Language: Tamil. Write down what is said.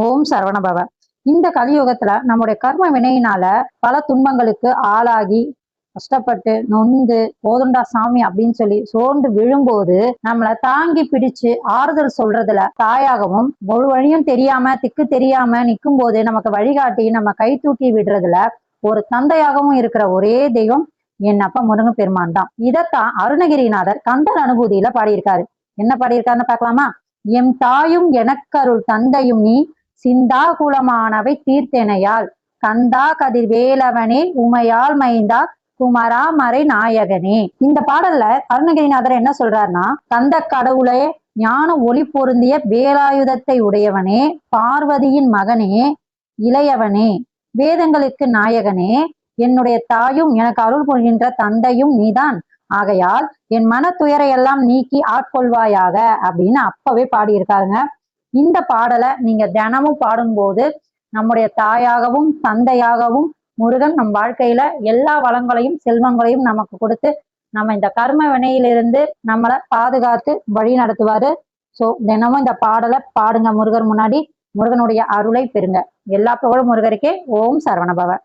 ஓம் சரவணபவ. இந்த கலியுகத்துல நம்முடைய கர்ம வினையினால பல துன்பங்களுக்கு ஆளாகி கஷ்டப்பட்டு நொந்து போதுண்டா சாமி அப்படின்னு சொல்லி சோர்ந்து விழும்போது நம்மளை தாங்கி பிடிச்சு ஆறுதல் சொல்றதுல தாயாகவும் ஒரு வழியும் தெரியாம திக்கு தெரியாம நிற்கும் போது நமக்கு வழிகாட்டி நம்ம கை தூக்கி விடுறதுல ஒரு தந்தையாகவும் இருக்கிற ஒரே தெய்வம் என் அப்பா முருங்க பெருமான் தான். இதைத்தான் அருணகிரிநாதர் கந்தர் அனுபூதியில பாடியிருக்காரு. என்ன பாடியிருக்காருன்னு பார்க்கலாமா? எம் தாயும் எனக்கருள் தந்தையும் நீ சிந்தா குலமானவை தீர்த்தெனையால் கந்தா கதிர் வேலவனே உமையால் மைந்தா குமரா மறை நாயகனே. இந்த பாடல்ல அருணகிரிநாதர் என்ன சொல்றாருன்னா, கந்த கடவுளே ஞான ஒளி பொருந்திய வேலாயுதத்தை உடையவனே, பார்வதியின் மகனே, இளையவனே, வேதங்களுக்கு நாயகனே, என்னுடைய தாயும் எனக்கு அருள் புரிகின்ற தந்தையும் நீதான். ஆகையால் என் மன துயரை எல்லாம் நீக்கி ஆட்கொள்வாயாக அப்படின்னு அப்பவே பாடியிருக்காருங்க. இந்த பாடலை நீங்க தினமும் பாடும்போது நம்முடைய தாயாகவும் தந்தையாகவும் முருகன் நம் வாழ்க்கையில எல்லா வளங்களையும் செல்வங்களையும் நமக்கு கொடுத்து நம்ம இந்த கர்ம வினையிலிருந்து நம்மளை பாதுகாத்து வழி நடத்துவாரு. ஸோ தினமும் இந்த பாடலை பாடுங்க, முருகர் முன்னாடி முருகனுடைய அருளை பெறுங்க. எல்லா புகழும் முருகருக்கே. ஓம் சரவணபவ.